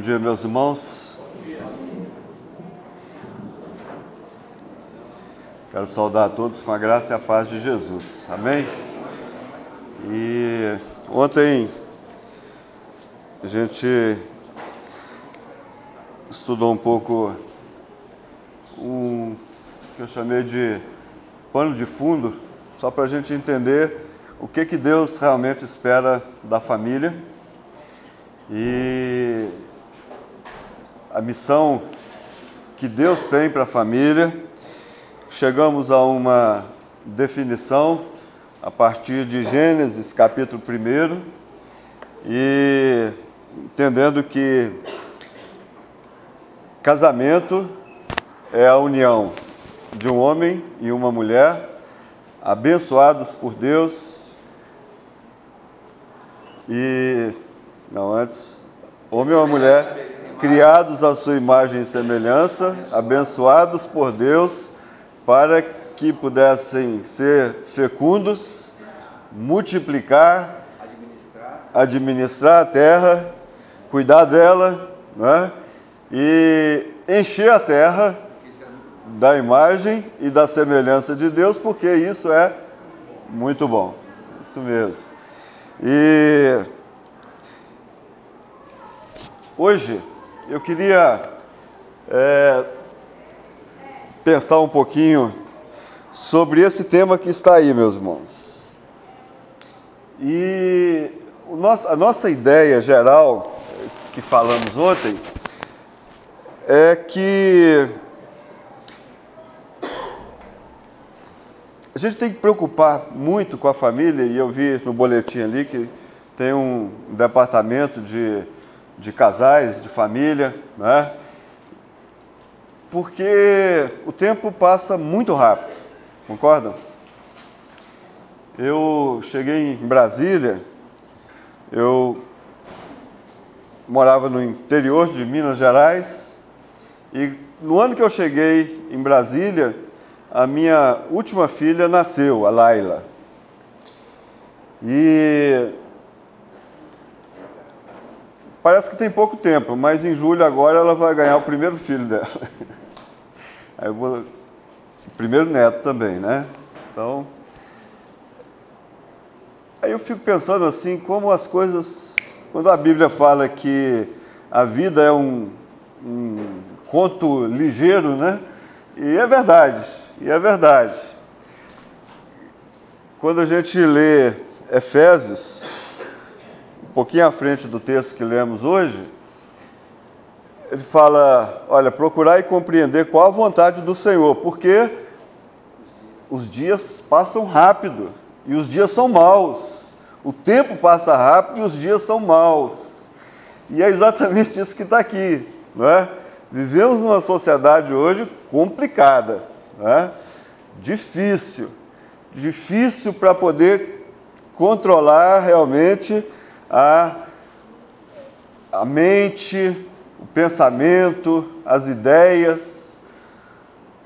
dia, meus irmãos. Quero saudar a todos com a graça e a paz de Jesus. Amém? E ontem a gente estudou um pouco que eu chamei de pano de fundo, só para a gente entender o que Deus realmente espera da família e a missão que Deus tem para a família. Chegamos a uma definição a partir de Gênesis capítulo 1 e entendendo que casamento é a união de um homem e uma mulher, abençoados por Deus homem ou mulher, criados à sua imagem e semelhança, abençoados por Deus, para que pudessem ser fecundos, multiplicar, administrar a terra, cuidar dela, né? E encher a terra da imagem e da semelhança de Deus, porque isso é muito bom. Isso mesmo. E hoje eu queria pensar um pouquinho sobre esse tema que está aí, meus irmãos. E a nossa ideia geral, que falamos ontem, é que a gente tem que preocupar muito com a família, e eu vi no boletim ali que tem um departamento de casais, de família, né? Porque o tempo passa muito rápido, concordam? Eu cheguei em Brasília, eu morava no interior de Minas Gerais, e no ano que eu cheguei em Brasília, a minha última filha nasceu, a Laila. E parece que tem pouco tempo, mas em julho agora ela vai ganhar o primeiro filho dela. Aí o primeiro neto também, né? Então, aí eu fico pensando assim, como as coisas, quando a Bíblia fala que a vida é um conto ligeiro, né? E é verdade. Quando a gente lê Efésios, um pouquinho à frente do texto que lemos hoje, ele fala, olha, procurar e compreender qual a vontade do Senhor, porque os dias passam rápido e os dias são maus. O tempo passa rápido e os dias são maus. E é exatamente isso que está aqui, não é? Vivemos numa sociedade hoje complicada, né? Difícil para poder controlar realmente a mente, o pensamento, as ideias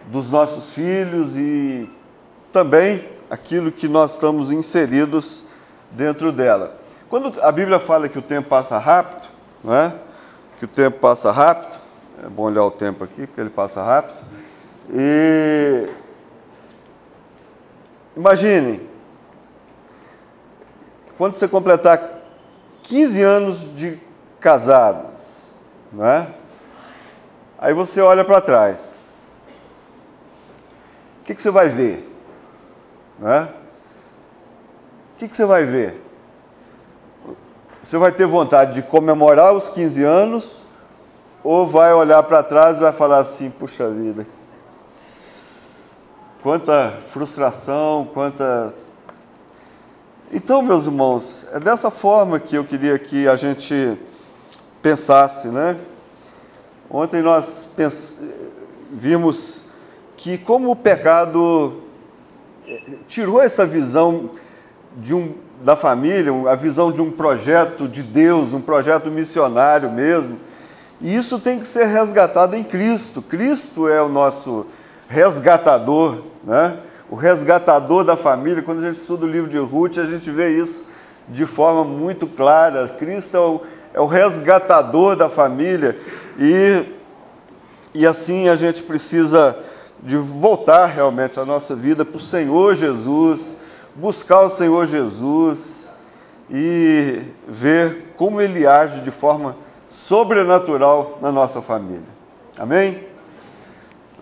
dos nossos filhos e também aquilo que nós estamos inseridos dentro dela. Quando a Bíblia fala que o tempo passa rápido, não é? Que o tempo passa rápido, é bom olhar o tempo aqui, porque ele passa rápido. E imagine, quando você completar 15 anos de casados, não é? Aí você olha para trás. O que você vai ver? Não é? O que você vai ver? Você vai ter vontade de comemorar os 15 anos ou vai olhar para trás e vai falar assim, puxa vida, quanta frustração, quanta... Então, meus irmãos, é dessa forma que eu queria que a gente pensasse, né? Ontem nós vimos que como o pecado tirou essa visão da família, a visão de um projeto de Deus, um projeto missionário mesmo, e isso tem que ser resgatado em Cristo. Cristo é o nosso resgatador, né? O resgatador da família. Quando a gente estuda o livro de Ruth, a gente vê isso de forma muito clara. Cristo é o resgatador da família, e assim a gente precisa de voltar realmente a nossa vida para o Senhor Jesus, buscar o Senhor Jesus e ver como Ele age de forma sobrenatural na nossa família. Amém?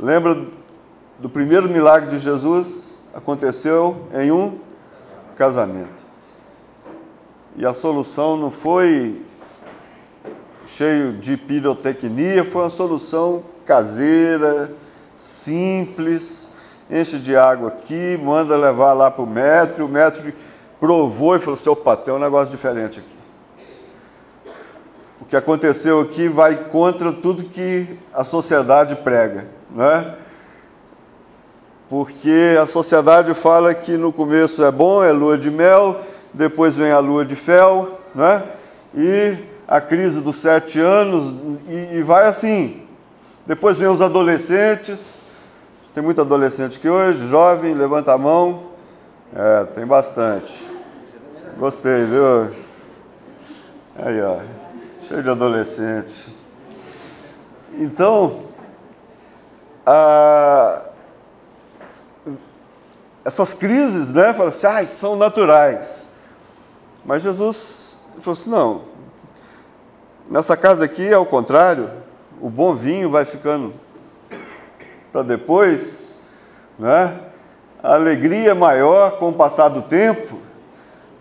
Lembra do primeiro milagre de Jesus? Aconteceu em um casamento. E a solução não foi cheio de pirotecnia, foi uma solução caseira, simples, enche de água aqui, manda levar lá para o médico provou e falou assim, opa, tem um negócio diferente aqui. O que aconteceu aqui vai contra tudo que a sociedade prega, não é? Porque a sociedade fala que no começo é bom, é lua de mel, depois vem a lua de fel, não é? E a crise dos 7 anos, e vai assim. Depois vem os adolescentes, tem muito adolescente aqui hoje, jovem, levanta a mão. Tem bastante. Gostei, viu? Aí, ó, cheio de adolescente. Então, essas crises, né, falam assim, são naturais. Mas Jesus falou assim, não, nessa casa aqui é o contrário, o bom vinho vai ficando para depois, né? A alegria maior com o passar do tempo.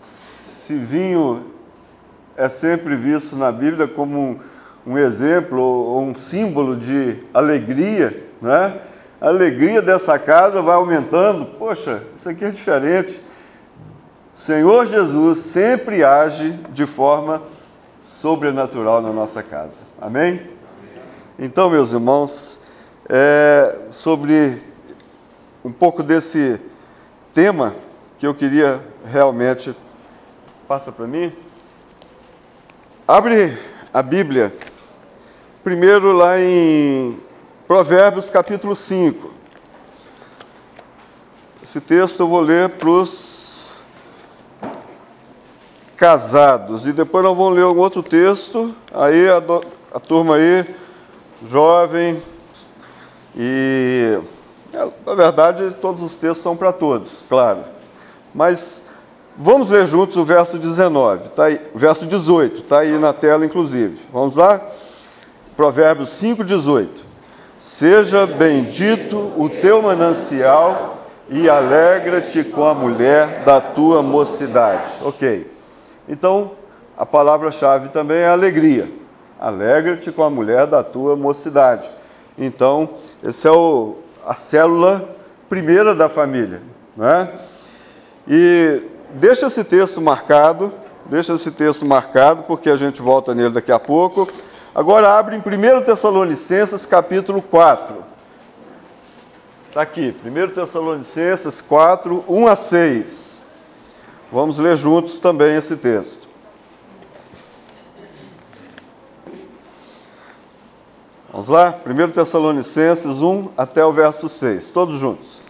Se vinho é sempre visto na Bíblia como um exemplo ou um símbolo de alegria, né? A alegria dessa casa vai aumentando. Poxa, isso aqui é diferente. O Senhor Jesus sempre age de forma sobrenatural na nossa casa. Amém? Então, meus irmãos, sobre um pouco desse tema que eu queria realmente... Passa para mim. Abre a Bíblia, primeiro lá em Provérbios capítulo 5. Esse texto eu vou ler para os casados, e depois nós vamos ler um outro texto, aí a turma aí, jovem, e na verdade todos os textos são para todos, claro, mas vamos ler juntos o verso 19, tá aí, o verso 18, está aí na tela inclusive, vamos lá? Provérbios 5, 18. Seja bendito o teu manancial e alegra-te com a mulher da tua mocidade. Ok, então a palavra-chave também é alegria. Alegra-te com a mulher da tua mocidade. Então, essa é a célula primeira da família, né? E deixa esse texto marcado, porque a gente volta nele daqui a pouco. Agora abre em 1 Tessalonicenses capítulo 4. Está aqui, 1 Tessalonicenses 4, 1 a 6. Vamos ler juntos também esse texto. Vamos lá? 1 Tessalonicenses 1 até o verso 6, todos juntos.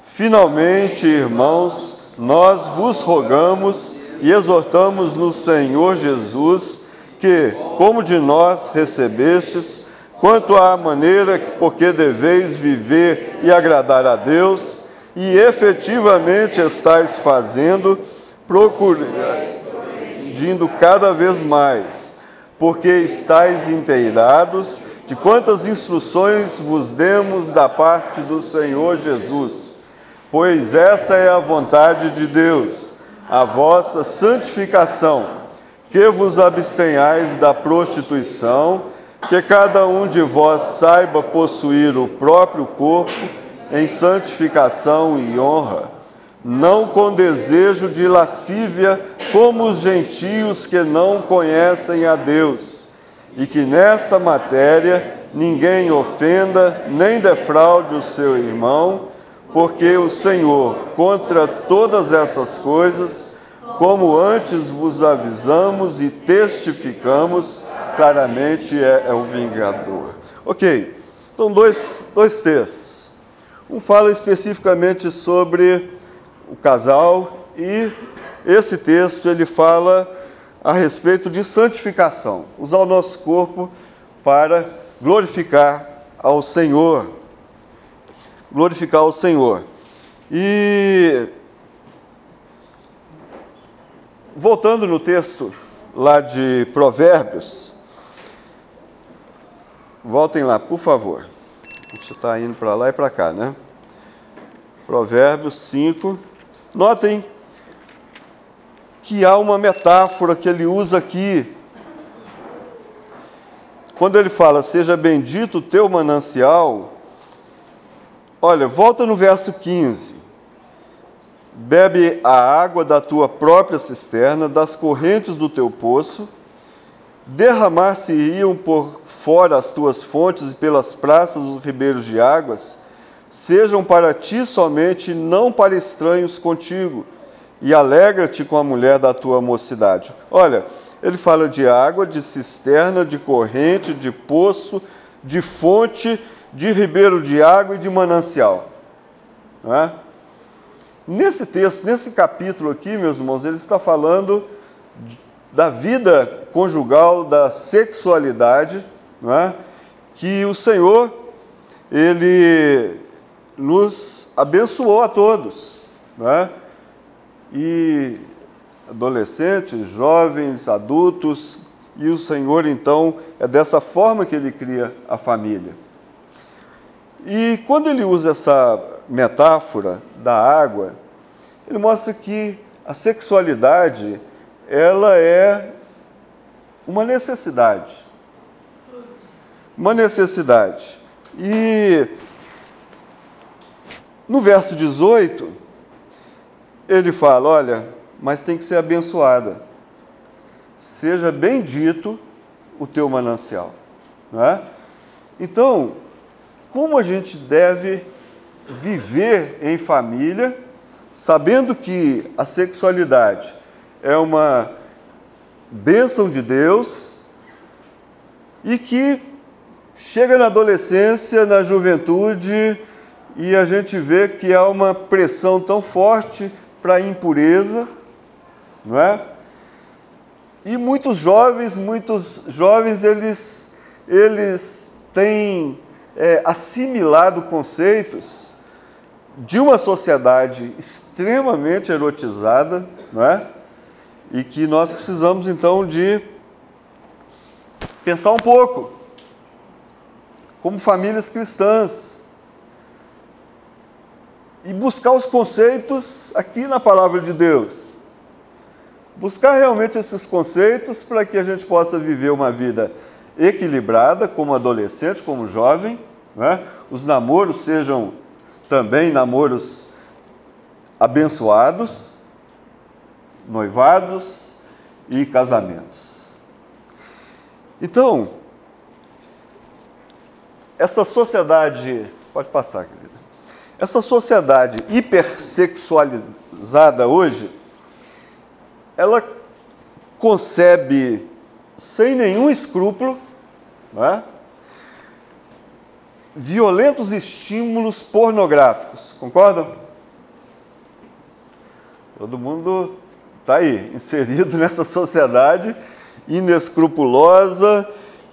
Finalmente, irmãos, nós vos rogamos e exortamos no Senhor Jesus que, como de nós recebestes, quanto à maneira por que deveis viver e agradar a Deus, e efetivamente estáis fazendo, procurando cada vez mais, porque estáis inteirados de quantas instruções vos demos da parte do Senhor Jesus. Pois essa é a vontade de Deus, a vossa santificação, que vos abstenhais da prostituição, que cada um de vós saiba possuir o próprio corpo em santificação e honra, não com desejo de lascívia, como os gentios que não conhecem a Deus, e que nessa matéria ninguém ofenda nem defraude o seu irmão, porque o Senhor, contra todas essas coisas, como antes vos avisamos e testificamos, claramente é o vingador. Ok, então dois textos. Um fala especificamente sobre o casal, e esse texto ele fala a respeito de santificação, usar o nosso corpo para glorificar ao Senhor. Glorificar ao Senhor. E voltando no texto lá de Provérbios, voltem lá, por favor. Você está indo para lá e para cá, né? Provérbios 5. Notem que há uma metáfora que ele usa aqui. Quando ele fala, seja bendito o teu manancial, olha, volta no verso 15. Bebe a água da tua própria cisterna, das correntes do teu poço, derramar-se-iam por fora as tuas fontes e pelas praças os ribeiros de águas, sejam para ti somente, não para estranhos contigo, e alegra-te com a mulher da tua mocidade. Olha, ele fala de água, de cisterna, de corrente, de poço, de fonte, de ribeiro de água e de manancial. Não é? Nesse texto, nesse capítulo aqui, meus irmãos, ele está falando da vida conjugal, da sexualidade, não é? Que o Senhor, Ele nos abençoou a todos, não é? E adolescentes, jovens, adultos, e o Senhor, então, é dessa forma que Ele cria a família. E quando Ele usa essa metáfora da água, Ele mostra que a sexualidade, ela é uma necessidade. Uma necessidade. E no verso 18, ele fala, olha, mas tem que ser abençoada. Seja bendito o teu manancial. Não é? Então, como a gente deve viver em família, sabendo que a sexualidade é uma bênção de Deus e que chega na adolescência, na juventude, e a gente vê que há uma pressão tão forte para a impureza, não é? E muitos jovens, eles têm assimilado conceitos de uma sociedade extremamente erotizada, não é? E que nós precisamos, então, de pensar um pouco, como famílias cristãs, e buscar os conceitos aqui na Palavra de Deus. Buscar realmente esses conceitos para que a gente possa viver uma vida equilibrada, como adolescente, como jovem, não é? Os namoros sejam também namoros abençoados, noivados e casamentos. Então, essa sociedade, pode passar, querida, essa sociedade hipersexualizada hoje, ela concebe sem nenhum escrúpulo, não é? Violentos estímulos pornográficos, concordam? Todo mundo está aí, inserido nessa sociedade inescrupulosa,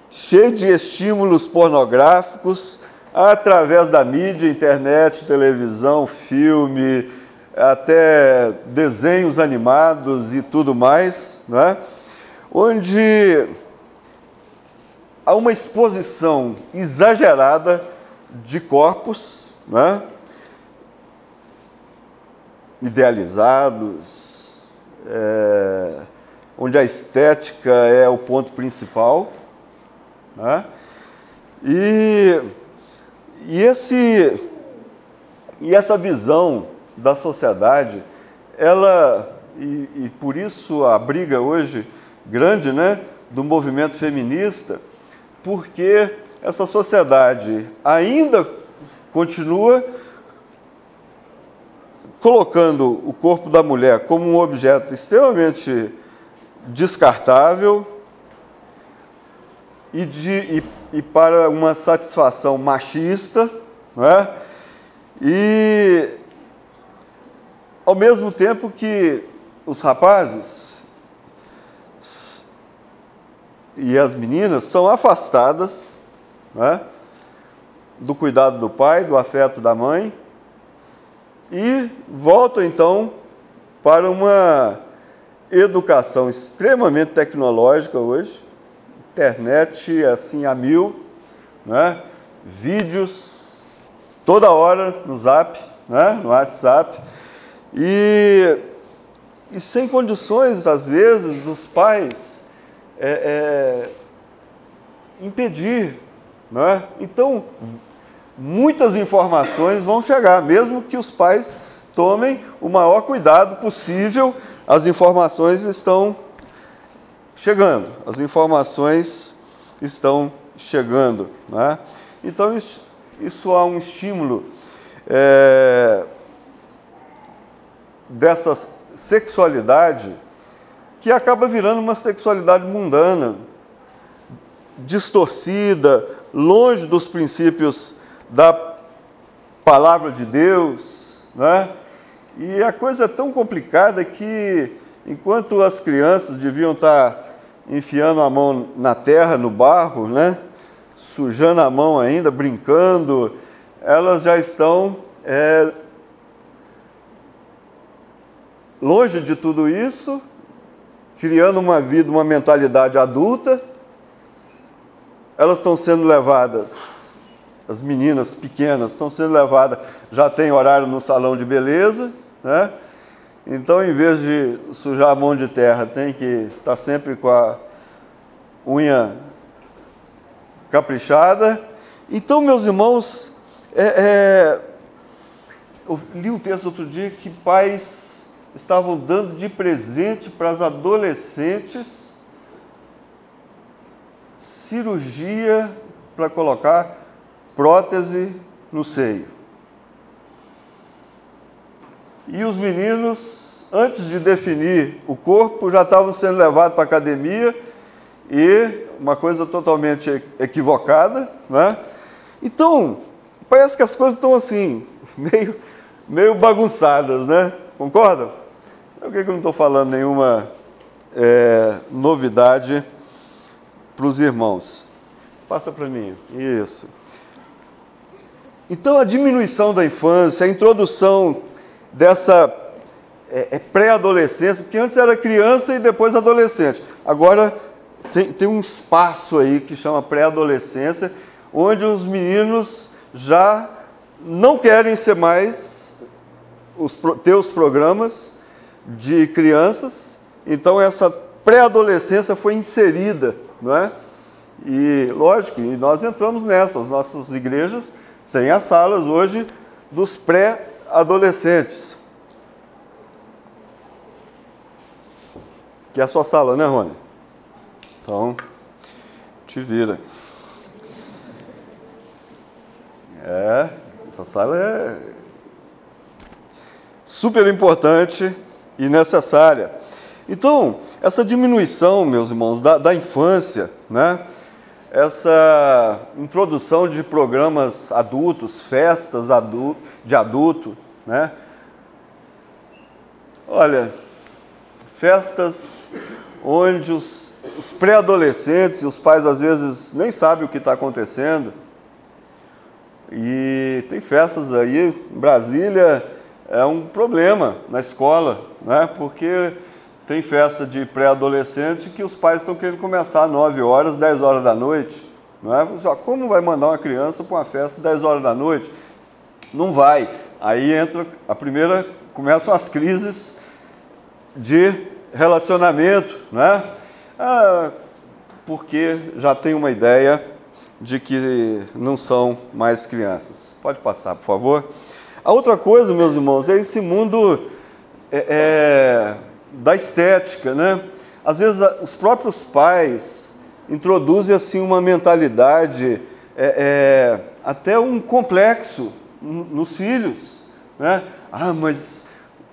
cheia de estímulos pornográficos, através da mídia, internet, televisão, filme, até desenhos animados e tudo mais, não é? Onde há uma exposição exagerada de corpos, né? Idealizados, onde a estética é o ponto principal, né? E essa visão da sociedade, e por isso a briga hoje grande, né, do movimento feminista, porque essa sociedade ainda continua colocando o corpo da mulher como um objeto extremamente descartável e para uma satisfação machista, não é? E ao mesmo tempo que os rapazes e as meninas são afastadas, né, do cuidado do pai, do afeto da mãe, e voltam então para uma educação extremamente tecnológica hoje, internet assim a mil, né, vídeos toda hora no Zap, né, no WhatsApp, e sem condições, às vezes, dos pais impedir, né? Então, muitas informações vão chegar, mesmo que os pais tomem o maior cuidado possível, as informações estão chegando, as informações estão chegando, né? Então, isso há um estímulo dessa sexualidade que acaba virando uma sexualidade mundana, distorcida, longe dos princípios da palavra de Deus, né? E a coisa é tão complicada que, enquanto as crianças deviam estar enfiando a mão na terra, no barro, né, sujando a mão ainda, brincando, elas já estão longe de tudo isso, criando uma vida, uma mentalidade adulta. Elas estão sendo levadas, as meninas pequenas estão sendo levadas, já tem horário no salão de beleza, né? Então, em vez de sujar a mão de terra, tem que estar sempre com a unha caprichada. Então, meus irmãos, eu li um texto outro dia que pais estavam dando de presente para as adolescentes cirurgia para colocar prótese no seio. E os meninos, antes de definir o corpo, já estavam sendo levados para a academia, e uma coisa totalmente equivocada, né? Então, parece que as coisas estão assim, meio bagunçadas, né? Concordam? Por que eu não estou falando nenhuma novidade para os irmãos? Passa para mim. Isso. Então, a diminuição da infância, a introdução dessa pré-adolescência, porque antes era criança e depois adolescente. Agora tem um espaço aí que chama pré-adolescência, onde os meninos já não querem ser mais ter os programas de crianças. Então essa pré-adolescência foi inserida, não é? E lógico, e nós entramos nessa. As nossas igrejas têm as salas hoje dos pré-adolescentes. Que é a sua sala, né, Rony? Então, te vira. Essa sala é super importante e necessária. Então, essa diminuição, meus irmãos, da infância, né? Essa introdução de programas adultos, festas de adulto, né? Olha, festas onde os pré-adolescentes e os pais às vezes nem sabem o que está acontecendo. E tem festas aí, em Brasília é um problema na escola, né? Porque tem festa de pré-adolescente que os pais estão querendo começar às 9 horas, 10 horas da noite. Não é? Como vai mandar uma criança para uma festa às 10 horas da noite? Não vai. Aí começam as crises de relacionamento, né? Porque já tem uma ideia de que não são mais crianças. Pode passar, por favor. A outra coisa, meus irmãos, é esse mundo da estética, né? Às vezes os próprios pais introduzem assim uma mentalidade, até um complexo nos filhos, né? Mas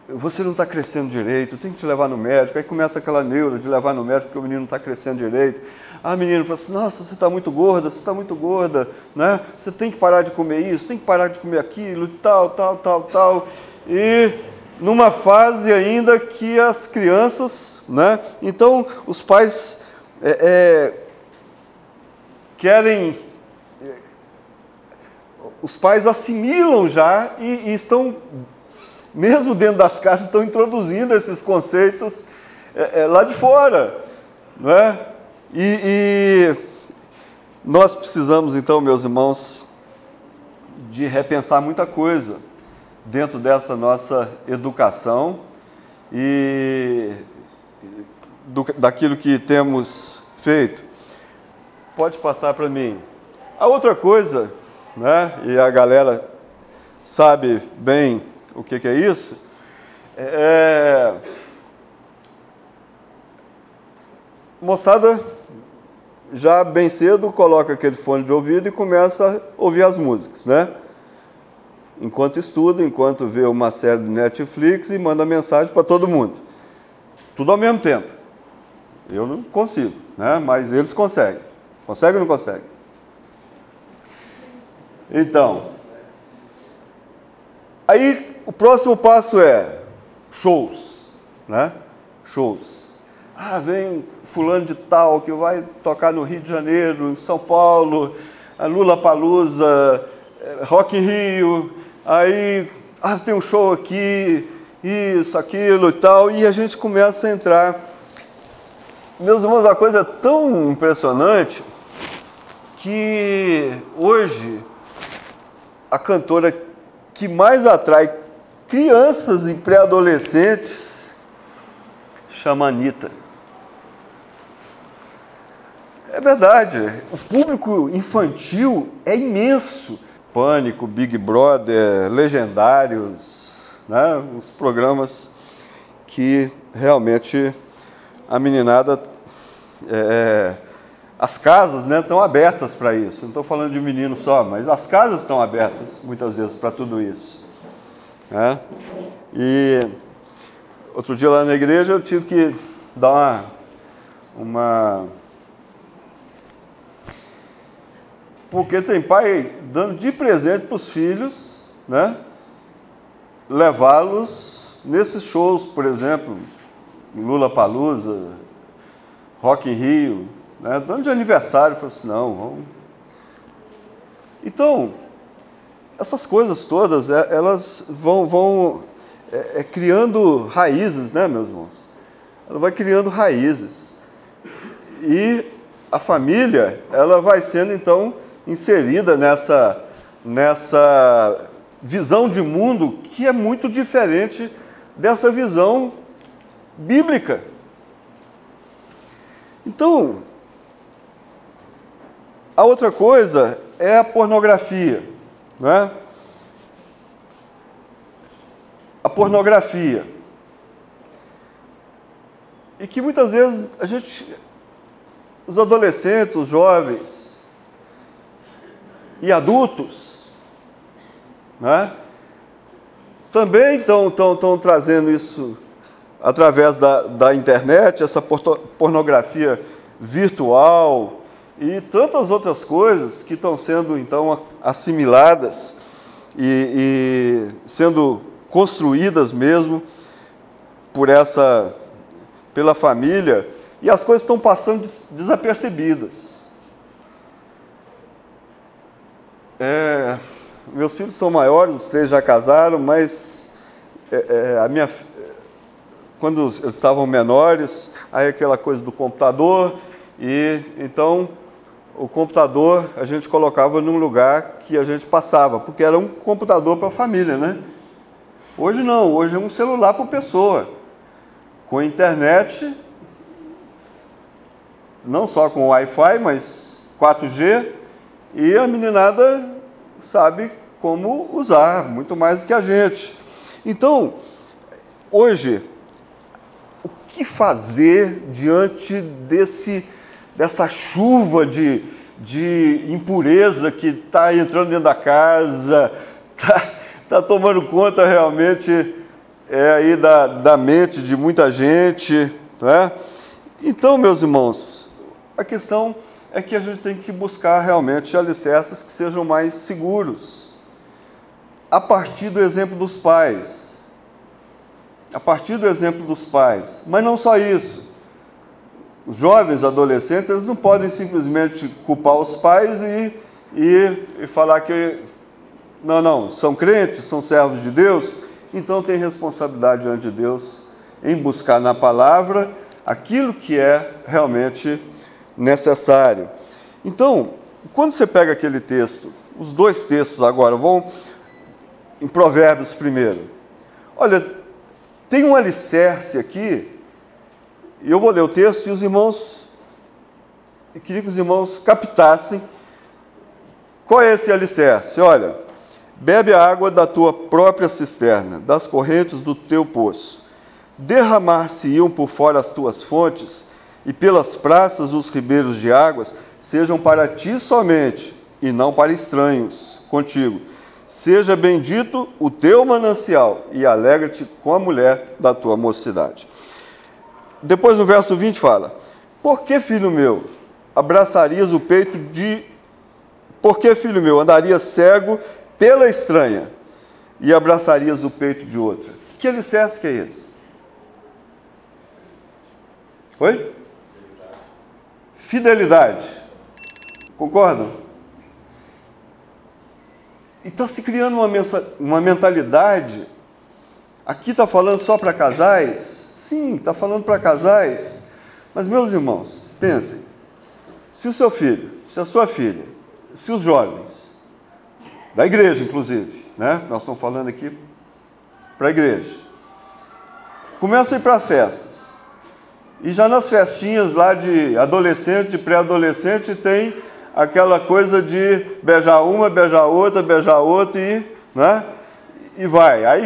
você não está crescendo direito, tem que te levar no médico. Aí começa aquela neura de levar no médico porque o menino não está crescendo direito. A menina fala assim: nossa, você está muito gorda, né? Você tem que parar de comer isso, tem que parar de comer aquilo, tal. E numa fase ainda que as crianças, né? Então, os pais querem, os pais assimilam já e estão, mesmo dentro das casas, estão introduzindo esses conceitos lá de fora, não é? E nós precisamos, então, meus irmãos, de repensar muita coisa dentro dessa nossa educação e daquilo que temos feito. Pode passar para mim. A outra coisa, né, e a galera sabe bem o que é isso, moçada já bem cedo coloca aquele fone de ouvido e começa a ouvir as músicas, né? Enquanto estuda, enquanto vê uma série de Netflix e manda mensagem para todo mundo. Tudo ao mesmo tempo. Eu não consigo, né? Mas eles conseguem. Consegue ou não consegue? Então, aí o próximo passo é shows, né? Shows. Ah, vem fulano de tal que vai tocar no Rio de Janeiro, em São Paulo, a Lollapalooza, Rock in Rio, aí tem um show aqui, isso, aquilo e tal, e a gente começa a entrar. Meus irmãos, a coisa é tão impressionante que hoje a cantora que mais atrai crianças e pré-adolescentes chama Anitta. É verdade, o público infantil é imenso. Pânico, Big Brother, Legendários, né? Os programas que realmente a meninada, as casas, né, estão abertas para isso. Não estou falando de menino só, mas as casas estão abertas muitas vezes para tudo isso, né? E outro dia lá na igreja eu tive que dar porque tem pai dando de presente para os filhos, né? Levá-los nesses shows, por exemplo, Lollapalooza, Rock in Rio, né? Dando de aniversário, falou assim, não, vamos. Então, essas coisas todas, elas vão criando raízes, né, meus irmãos? Ela vai criando raízes. E a família, ela vai sendo, então, inserida nessa visão de mundo que é muito diferente dessa visão bíblica. Então, a outra coisa é a pornografia, né? A pornografia. E que muitas vezes os adolescentes, os jovens e adultos, né, também estão trazendo isso através da internet, essa pornografia virtual e tantas outras coisas que estão sendo, então, assimiladas e sendo construídas mesmo pela família, e as coisas estão passando desapercebidas. Meus filhos são maiores, os 3 já casaram, mas quando eles estavam menores, aí aquela coisa do computador, e então o computador a gente colocava num lugar que a gente passava, porque era um computador para a família, né? Hoje não, hoje é um celular por pessoa, com internet, não só com Wi-Fi, mas 4G, e a meninada sabe como usar, muito mais do que a gente. Então, hoje, o que fazer diante dessa chuva de impureza que está entrando dentro da casa, está tomando conta realmente aí da mente de muita gente, né? Então, meus irmãos, a questão é que a gente tem que buscar realmente alicerces que sejam mais seguros, a partir do exemplo dos pais. a partir do exemplo dos pais. Mas não só isso. Os jovens, adolescentes, eles não podem simplesmente culpar os pais e falar que não, são crentes, são servos de Deus, então tem responsabilidade diante de Deus em buscar na palavra aquilo que é realmente necessário. Então, quando você pega aquele texto, os dois textos agora, vão em Provérbios primeiro. Olha, tem um alicerce aqui, e eu vou ler o texto e eu queria que os irmãos captassem qual é esse alicerce. Olha, bebe a água da tua própria cisterna, das correntes do teu poço. Derramar-se-iam por fora as tuas fontes, e pelas praças os ribeiros de águas sejam para ti somente, e não para estranhos contigo. Seja bendito o teu manancial, e alegra-te com a mulher da tua mocidade. Depois no verso 20 fala, por que, filho meu, abraçarias o peito de... Por que, filho meu, andarias cego pela estranha, e abraçarias o peito de outra? Que alicerce que é esse? Oi? Fidelidade. Concordam? E está se criando uma mentalidade. Aqui está falando só para casais? Sim, está falando para casais. Mas, meus irmãos, pensem. Se o seu filho, se a sua filha, se os jovens, da igreja inclusive, né? Nós estamos falando aqui para a igreja, começam a ir para festas. E já nas festinhas lá de adolescente, de pré-adolescente, tem aquela coisa de beijar uma, beijar outra e, né? E vai. Aí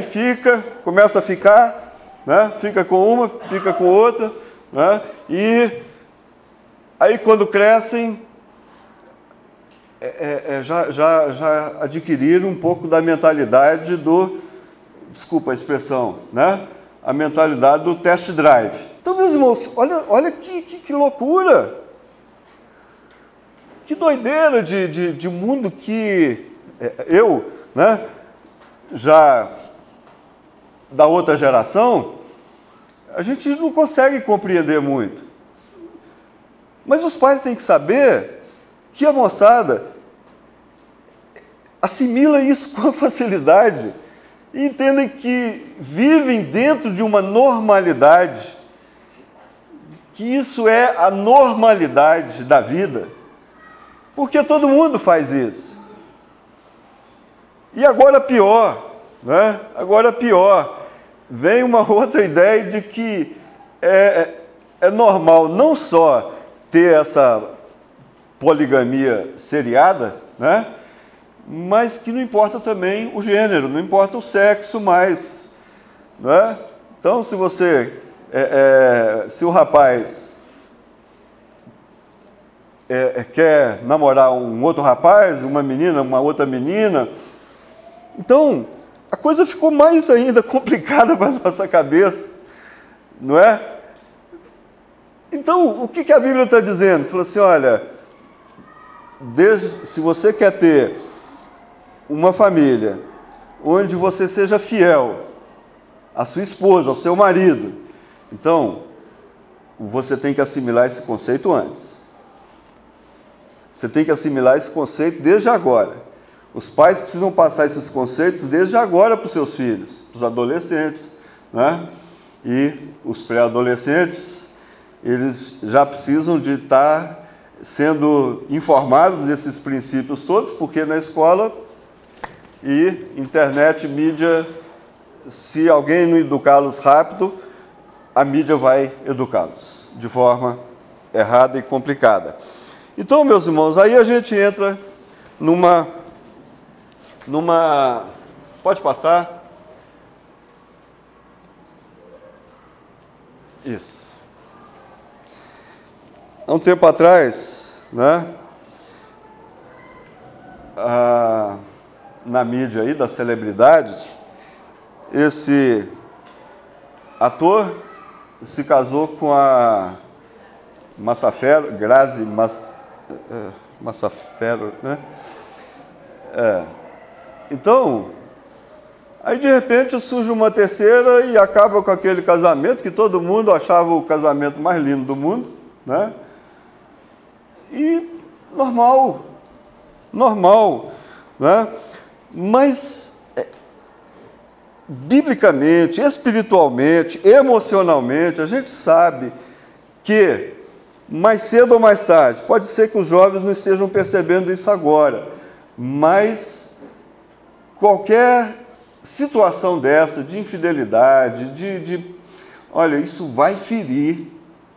começa a ficar, né? Fica com uma, fica com outra, né? E aí quando crescem, já adquiriram um pouco da mentalidade desculpa a expressão, né? A mentalidade do test drive. Então, meus irmãos, olha que loucura, que doideira de mundo que eu, né, já da outra geração, a gente não consegue compreender muito. Mas os pais têm que saber que a moçada assimila isso com facilidade e entendem que vivem dentro de uma normalidade, que isso é a normalidade da vida, porque todo mundo faz isso. E agora pior, né? Agora pior, vem uma outra ideia de que é normal não só ter essa poligamia seriada, né? Mas que não importa também o gênero, não importa o sexo mais, né? Então, se o rapaz quer namorar um outro rapaz, uma menina, uma outra menina, então a coisa ficou mais ainda complicada para a nossa cabeça, não é? Então, o que a Bíblia está dizendo? Falou assim, olha, se você quer ter uma família onde você seja fiel à sua esposa, ao seu marido, então, você tem que assimilar esse conceito antes. Você tem que assimilar esse conceito desde agora. Os pais precisam passar esses conceitos desde agora para os seus filhos, para os adolescentes, né? E os pré-adolescentes, eles já precisam de estar sendo informados desses princípios todos, porque na escola e internet, mídia, se alguém não educá-los rápido, a mídia vai educá-los de forma errada e complicada. Então, meus irmãos, aí a gente entra numa... Pode passar? Isso. Há um tempo atrás, né, na mídia aí das celebridades, esse ator se casou com a Grazi Massafera, né? Então, Aí, de repente, surge uma terceira e acaba com aquele casamento que todo mundo achava o casamento mais lindo do mundo, né? E normal, né? Mas, biblicamente, espiritualmente, emocionalmente, a gente sabe que, mais cedo ou mais tarde, pode ser que os jovens não estejam percebendo isso agora, mas qualquer situação dessa, de infidelidade, olha, isso vai ferir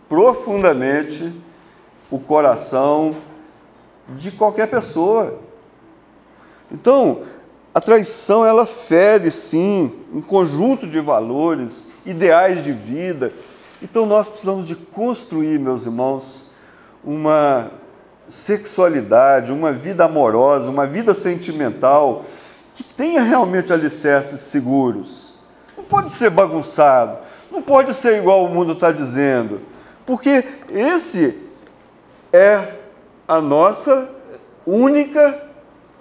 profundamente o coração de qualquer pessoa. Então, a traição, ela fere, sim, um conjunto de valores, ideais de vida. Então, nós precisamos de construir, meus irmãos, uma sexualidade, uma vida amorosa, uma vida sentimental, que tenha realmente alicerces seguros. Não pode ser bagunçado, não pode ser igual o mundo está dizendo, porque esse é a nossa única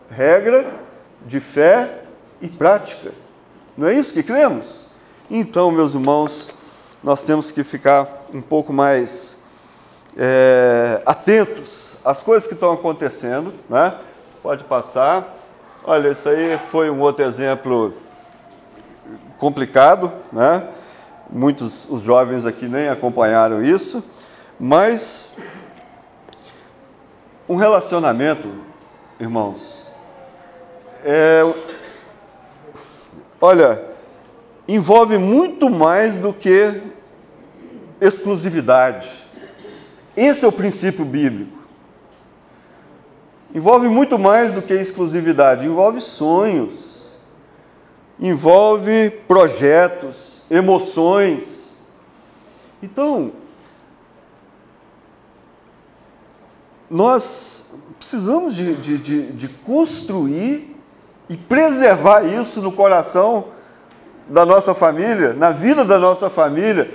regra de fé e prática. Não é isso que cremos? Então, meus irmãos, nós temos que ficar um pouco mais atentos às coisas que estão acontecendo, né? Pode passar. Olha, isso aí foi um outro exemplo complicado, né? Os jovens aqui nem acompanharam isso, mas um relacionamento, irmãos, olha, envolve muito mais do que exclusividade. Esse é o princípio bíblico. Envolve muito mais do que exclusividade, envolve sonhos, envolve projetos, emoções. Então, nós precisamos de construir e preservar isso no coração da nossa família, na vida da nossa família,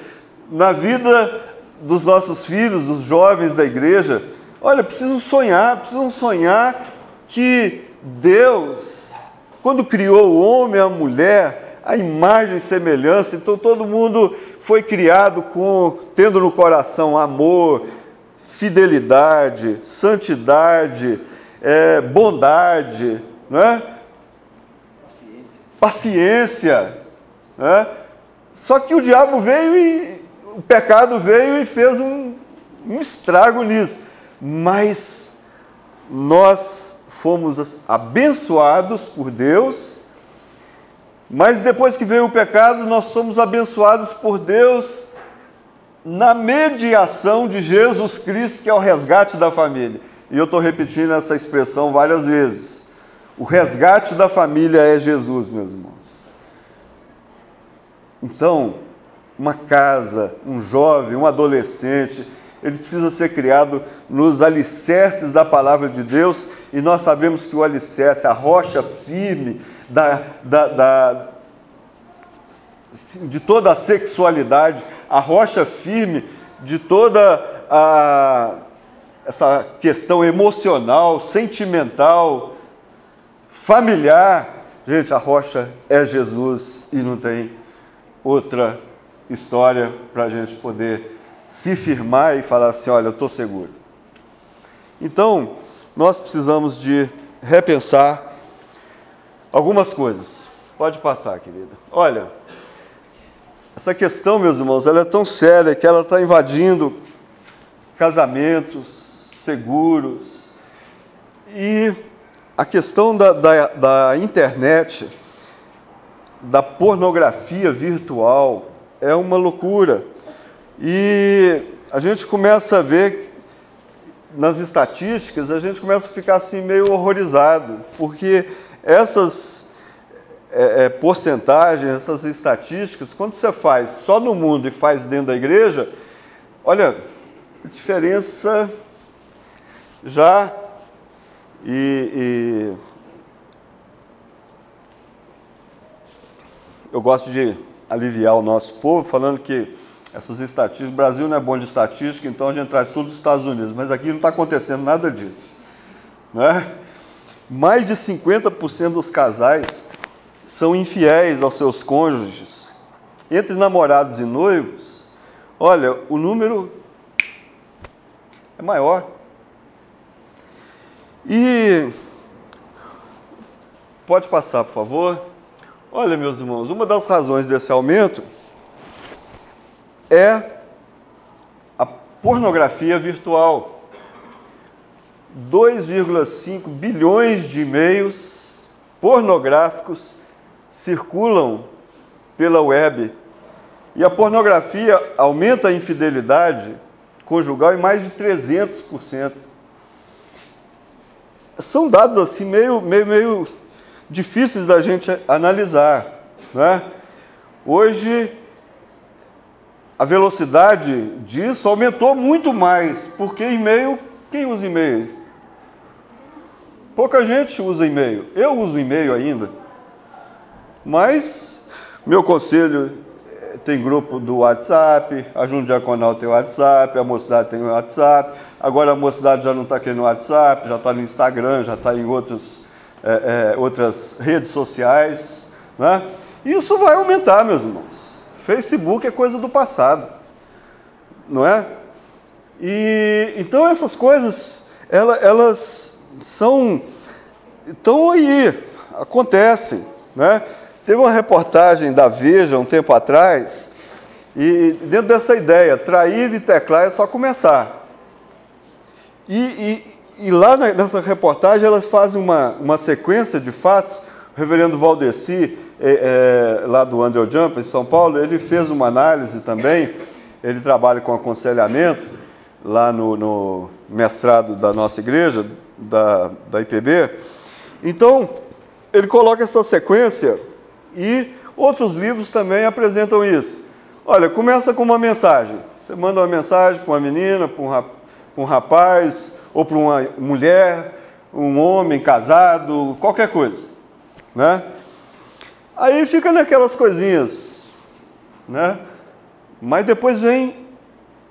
na vida dos nossos filhos, dos jovens da igreja. Olha, precisam sonhar que Deus, quando criou o homem e a mulher, a imagem e semelhança, então todo mundo foi criado tendo no coração amor, fidelidade, santidade, bondade, né? Paciência, né? Só que o diabo veio o pecado veio e fez um estrago nisso. Mas nós fomos abençoados por Deus, mas depois que veio o pecado, nós somos abençoados por Deus na mediação de Jesus Cristo, que é o resgate da família. E eu estou repetindo essa expressão várias vezes. O resgate da família é Jesus, meus irmãos. Então, uma casa, um jovem, um adolescente, ele precisa ser criado nos alicerces da palavra de Deus, e nós sabemos que o alicerce, a rocha firme de toda a sexualidade, a rocha firme de toda essa questão emocional, sentimental, familiar, gente, a rocha é Jesus e não tem outra história para a gente poder se firmar e falar assim, olha, eu estou seguro. Então, nós precisamos de repensar algumas coisas. Pode passar, querida. Olha, essa questão, meus irmãos, ela é tão séria que ela está invadindo casamentos seguros. E a questão da internet, da pornografia virtual, é uma loucura. E a gente começa a ver, nas estatísticas, a gente começa a ficar assim meio horrorizado, porque essas porcentagens, essas estatísticas, quando você faz só no mundo e faz dentro da igreja, olha, a diferença já... eu gosto de aliviar o nosso povo falando que essas estatísticas, o Brasil não é bom de estatística, então a gente traz tudo dos Estados Unidos, mas aqui não está acontecendo nada disso, né? Mais de 50% dos casais são infiéis aos seus cônjuges. Entre namorados e noivos, olha, o número é maior. E pode passar, por favor. Olha, meus irmãos, uma das razões desse aumento é a pornografia virtual. 2,5 bilhões de e-mails pornográficos circulam pela web. E a pornografia aumenta a infidelidade conjugal em mais de 300%. São dados assim meio difíceis da gente analisar, né? Hoje a velocidade disso aumentou muito mais, porque e-mail, quem usa e-mail? Pouca gente usa e-mail. Eu uso e-mail ainda. Mas meu conselho tem grupo do WhatsApp, a Junta Diaconal tem WhatsApp, a Mocidade tem WhatsApp. Agora a Mocidade já não está aqui no WhatsApp, já está no Instagram, já está em outras redes sociais, né? Isso vai aumentar, meus irmãos. Facebook é coisa do passado, não é? E então essas coisas, elas estão aí, acontecem, né? Teve uma reportagem da Veja um tempo atrás, e dentro dessa ideia, trair e teclar é só começar. E lá nessa reportagem elas fazem uma sequência de fatos. O reverendo Valdeci, lá do Andrew Jump, em São Paulo, ele fez uma análise também. Ele trabalha com aconselhamento lá no mestrado da nossa igreja, da IPB. Então, ele coloca essa sequência e outros livros também apresentam isso. Olha, começa com uma mensagem. Você manda uma mensagem para uma menina, para um rapaz, ou para uma mulher, um homem casado, qualquer coisa, né? Aí fica naquelas coisinhas, né? Mas depois vem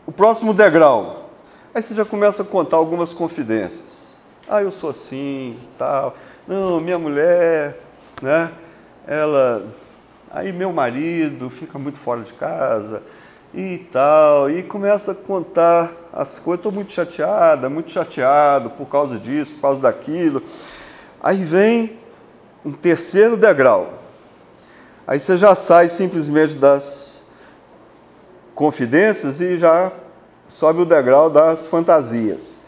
o próximo degrau. Aí você já começa a contar algumas confidências. Ah, eu sou assim, tal. Não, minha mulher, né? Ela... Aí meu marido fica muito fora de casa e tal. E começa a contar as coisas. Estou muito chateada, muito chateado por causa disso, por causa daquilo. Aí vem um terceiro degrau. Aí você já sai simplesmente das confidências e já sobe o degrau das fantasias.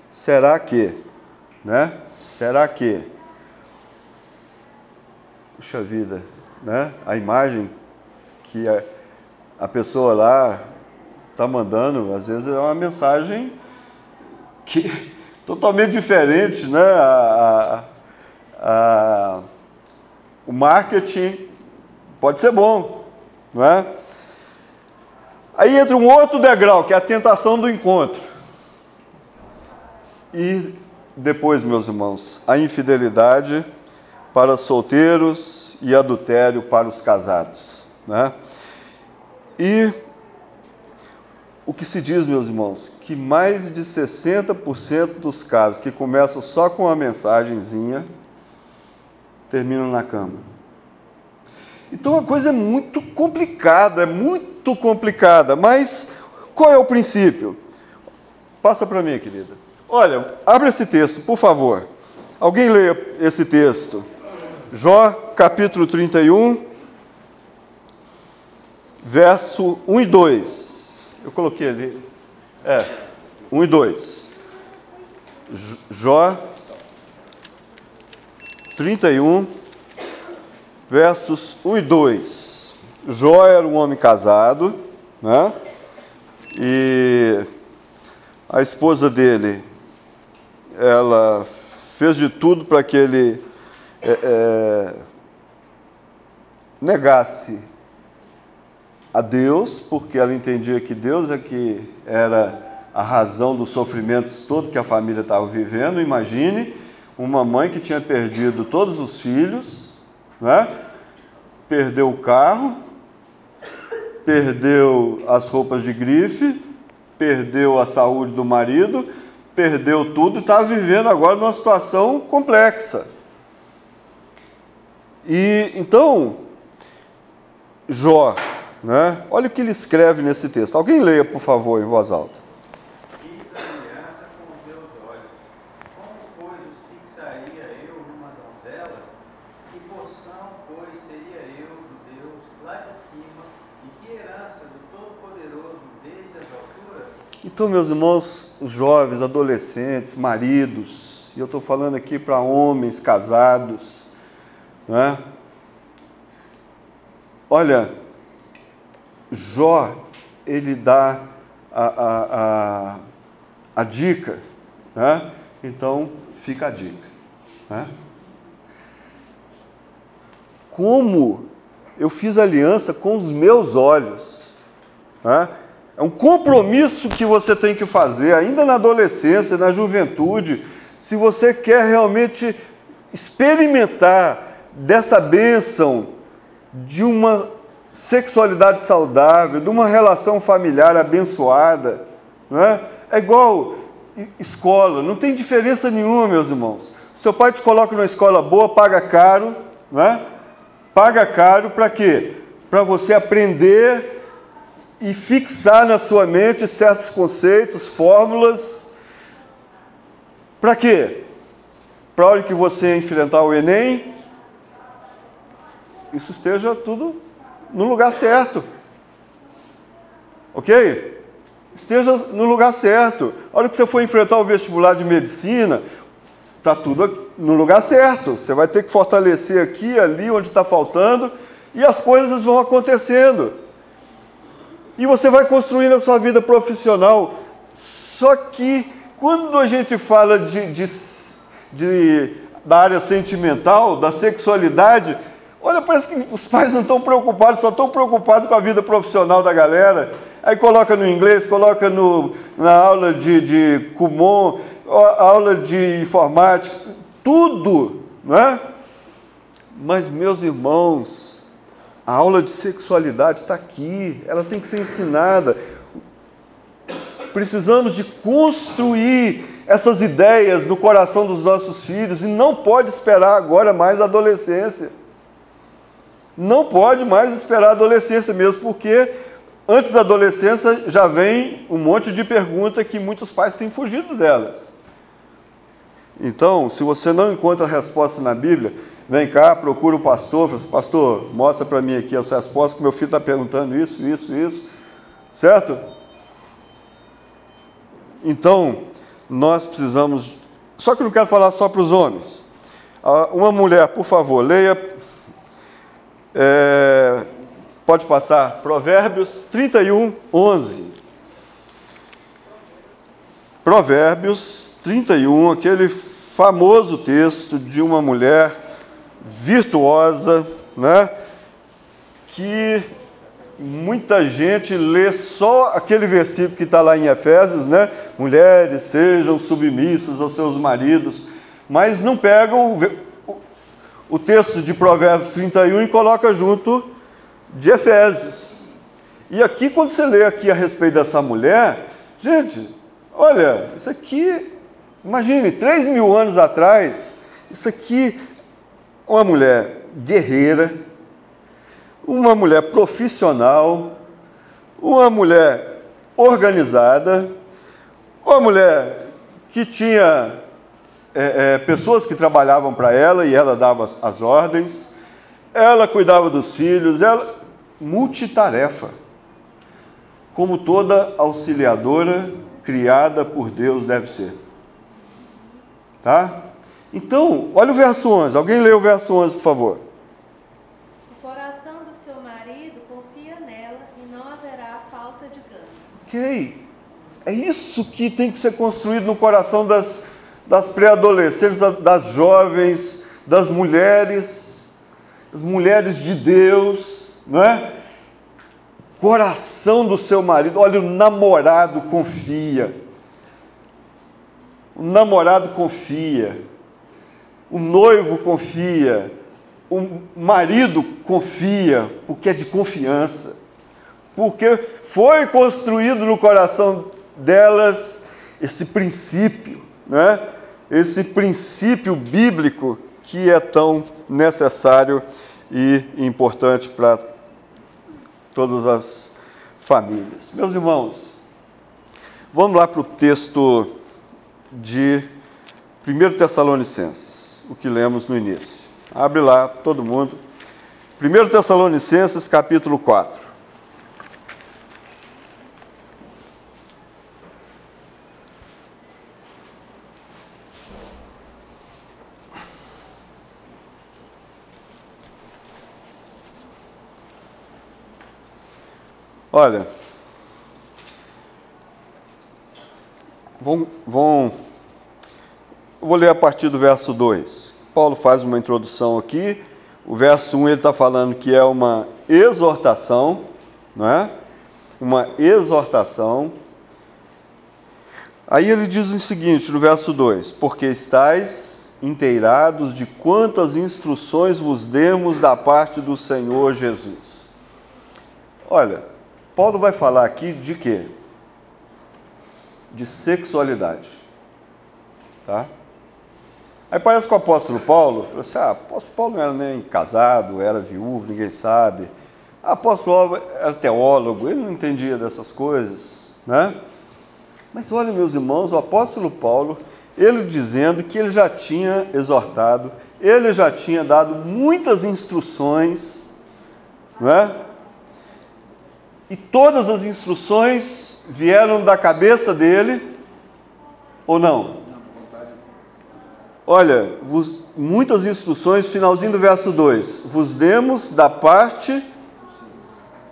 Será que, né? Será que? Puxa vida, né? A imagem que a pessoa lá está mandando, às vezes é uma mensagem que totalmente diferente, né? O marketing pode ser bom, não é? Aí entra um outro degrau, que é a tentação do encontro. E depois, meus irmãos, a infidelidade para solteiros e adultério para os casados, né? E o que se diz, meus irmãos, que mais de 60% dos casos que começam só com uma mensagenzinha terminam na cama. Então a coisa é muito complicada, mas qual é o princípio? Passa para mim, querida. Olha, abre esse texto, por favor. Alguém lê esse texto. Jó, capítulo 31, verso 1 e 2. Eu coloquei ali. 1 e 2. Jó 31, versos 1 e 2. Jó era um homem casado, né? E a esposa dele, ela fez de tudo para que ele negasse a Deus, porque ela entendia que Deus é que era a razão dos sofrimentos todo que a família estava vivendo. Imagine uma mãe que tinha perdido todos os filhos, né? Perdeu o carro, perdeu as roupas de grife, perdeu a saúde do marido, perdeu tudo e estava vivendo agora numa situação complexa. E então, Jó, né? Olha o que ele escreve nesse texto. Alguém leia, por favor, em voz alta. Fiz aliança com os meus olhos. Como, pois, os fixaria eu numa donzela? Que porção, pois, teria eu do Deus lá de cima? E que herança do Todo-Poderoso desde as alturas? Então, meus irmãos, os jovens, adolescentes, maridos, e eu estou falando aqui para homens casados, né? Olha, Jó, ele dá a dica, né? Então fica a dica, né? Como eu fiz aliança com os meus olhos, né? É um compromisso que você tem que fazer, ainda na adolescência, na juventude, se você quer realmente experimentar dessa bênção de uma sexualidade saudável, de uma relação familiar abençoada, não é? É igual escola, não tem diferença nenhuma, meus irmãos. Seu pai te coloca numa escola boa, paga caro, não é? Paga caro para quê? Para você aprender e fixar na sua mente certos conceitos, fórmulas. Para quê? Para a hora que você enfrentar o Enem, isso esteja tudo no lugar certo. Ok? Esteja no lugar certo. A hora que você for enfrentar o vestibular de medicina, está tudo no lugar certo. Você vai ter que fortalecer aqui, ali, onde está faltando, e as coisas vão acontecendo. E você vai construindo a sua vida profissional. Só que, quando a gente fala da área sentimental, da sexualidade, olha, parece que os pais não estão preocupados, só estão preocupados com a vida profissional da galera. Aí coloca no inglês, coloca na aula de Kumon, aula de informática, tudo, não é? Mas, meus irmãos, a aula de sexualidade está aqui, ela tem que ser ensinada. Precisamos de construir essas ideias no coração dos nossos filhos e não pode esperar agora mais a adolescência. Não pode mais esperar a adolescência mesmo, porque antes da adolescência já vem um monte de perguntas que muitos pais têm fugido delas. Então, se você não encontra a resposta na Bíblia, vem cá, procura o pastor, fala assim, pastor, mostra para mim aqui essa resposta, que meu filho está perguntando isso, certo? Então, nós precisamos... Só que eu não quero falar só para os homens. Uma mulher, por favor, leia... pode passar, Provérbios 31, 11. Provérbios 31, aquele famoso texto de uma mulher virtuosa, né? Que muita gente lê só aquele versículo que está lá em Efésios, né? Mulheres, sejam submissas aos seus maridos, mas não pegam o texto de Provérbios 31 e coloca junto de Efésios. E aqui, quando você lê aqui a respeito dessa mulher, gente, olha, isso aqui, imagine, 3.000 anos atrás, isso aqui, uma mulher guerreira, uma mulher profissional, uma mulher organizada, uma mulher que tinha pessoas que trabalhavam para ela e ela dava as ordens, ela cuidava dos filhos, ela multitarefa, como toda auxiliadora criada por Deus deve ser. Tá? Então, olha o verso 11. Alguém lê o verso 11, por favor. O coração do seu marido confia nela e não haverá falta de ganho. Ok. É isso que tem que ser construído no coração das pré-adolescentes, das jovens, das mulheres, as mulheres de Deus, não é? Coração do seu marido. Olha, o namorado confia. O namorado confia. O noivo confia. O marido confia, porque é de confiança. Porque foi construído no coração delas esse princípio, né? Esse princípio bíblico que é tão necessário e importante para todas as famílias. Meus irmãos, vamos lá para o texto de 1 Tessalonicenses, o que lemos no início. Abre lá, todo mundo. 1 Tessalonicenses, capítulo 4. Olha, vou ler a partir do verso 2. Paulo faz uma introdução aqui. O verso 1 ele está falando que é uma exortação, não é? Uma exortação. Aí ele diz o seguinte, no verso 2: porque estáis inteirados de quantas instruções vos demos da parte do Senhor Jesus. Olha, Paulo vai falar aqui de quê? De sexualidade. Tá? Aí parece que o apóstolo Paulo, falou assim, o apóstolo Paulo não era nem casado, era viúvo, ninguém sabe. O apóstolo Paulo era teólogo, ele não entendia dessas coisas, né? Mas olha, meus irmãos, o apóstolo Paulo, ele dizendo que ele já tinha exortado, ele já tinha dado muitas instruções, não é? E todas as instruções vieram da cabeça dele, ou não? Olha, muitas instruções, finalzinho do verso 2, vos demos da parte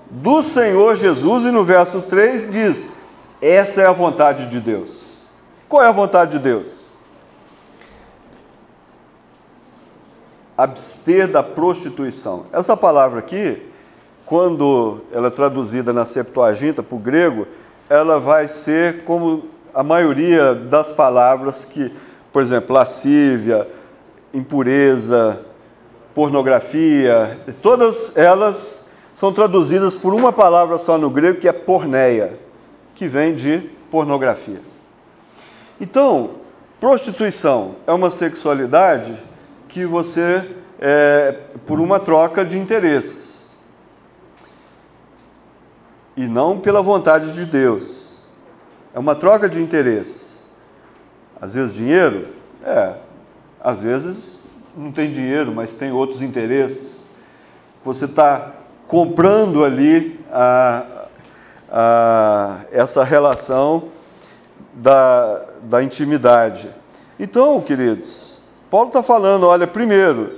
do Senhor Jesus, e no verso 3 diz, essa é a vontade de Deus. Qual é a vontade de Deus? Abster da prostituição. Essa palavra aqui, quando ela é traduzida na Septuaginta para o grego, ela vai ser como a maioria das palavras que, por exemplo, lascívia, impureza, pornografia, todas elas são traduzidas por uma palavra só no grego, que é porneia, que vem de pornografia. Então, prostituição é uma sexualidade que você, por uma troca de interesses. E não pela vontade de Deus. É uma troca de interesses. Às vezes dinheiro? Às vezes não tem dinheiro, mas tem outros interesses. Você está comprando ali essa relação da intimidade. Então, queridos, Paulo está falando, olha, primeiro,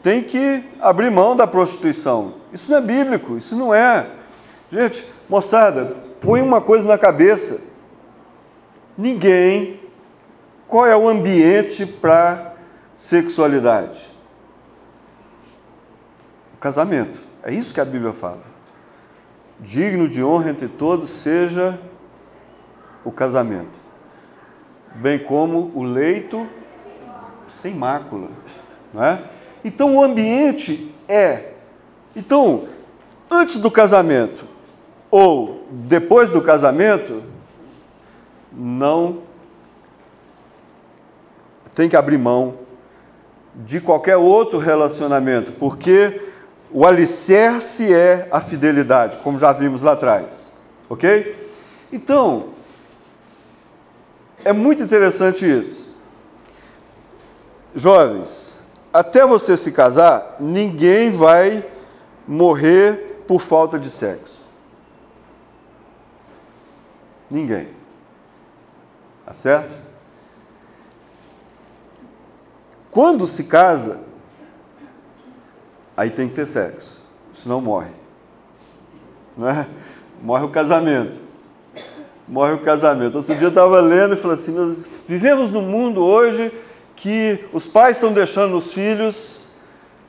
tem que abrir mão da prostituição. Isso não é bíblico, isso não é. Gente, moçada, põe uma coisa na cabeça. Qual é o ambiente para sexualidade? O casamento. É isso que a Bíblia fala. Digno de honra entre todos seja o casamento, bem como o leito sem mácula. Não é? Então, o ambiente Então, antes do casamento, ou depois do casamento, não tem que abrir mão de qualquer outro relacionamento, porque o alicerce é a fidelidade, como já vimos lá atrás, ok? Então, é muito interessante isso. Jovens, até você se casar, ninguém vai morrer por falta de sexo. Ninguém. Tá certo? Quando se casa, aí tem que ter sexo, senão morre. Não é? Morre o casamento. Morre o casamento. Outro dia eu estava lendo e falei assim, nós vivemos num mundo hoje que os pais estão deixando os filhos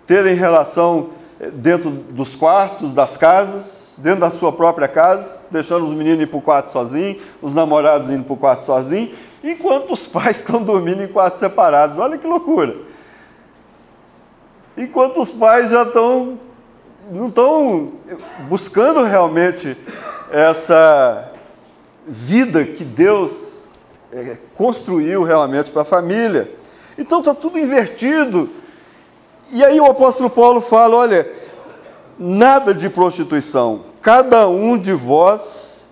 terem relação dentro dos quartos, das casas, dentro da sua própria casa, deixando os meninos ir para o quarto sozinhos, os namorados indo para o quarto sozinhos, enquanto os pais estão dormindo em quartos separados. Olha que loucura! Enquanto os pais já não estão buscando realmente essa vida que Deus construiu realmente para a família. Então está tudo invertido. E aí o apóstolo Paulo fala, olha, nada de prostituição, cada um de vós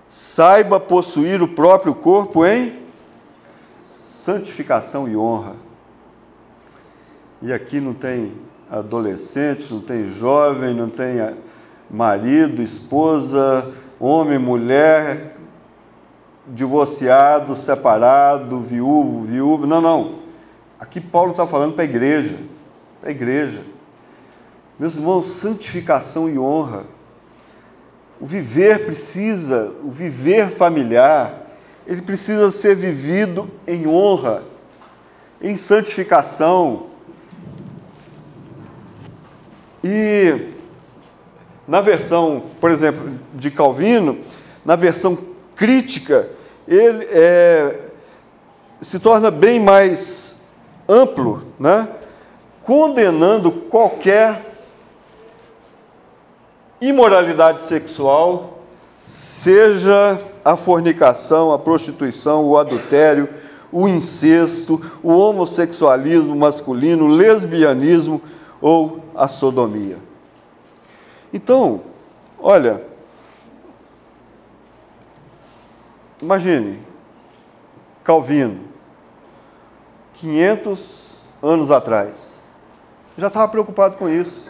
saiba possuir o próprio corpo em santificação e honra. E aqui não tem adolescente, não tem jovem, não tem marido, esposa, homem, mulher, divorciado, separado, viúvo, viúva. Não. Aqui Paulo está falando para a igreja. Para a igreja. Meus irmãos, santificação e honra. O viver familiar, ele precisa ser vivido em honra, em santificação. E na versão, por exemplo, de Calvino, na versão crítica, ele se torna bem mais amplo, né? Condenando qualquer imoralidade sexual, seja a fornicação, a prostituição, o adultério, o incesto, o homossexualismo masculino, o lesbianismo ou a sodomia. Então, olha, imagine, Calvino, 500 anos atrás, já estava preocupado com isso.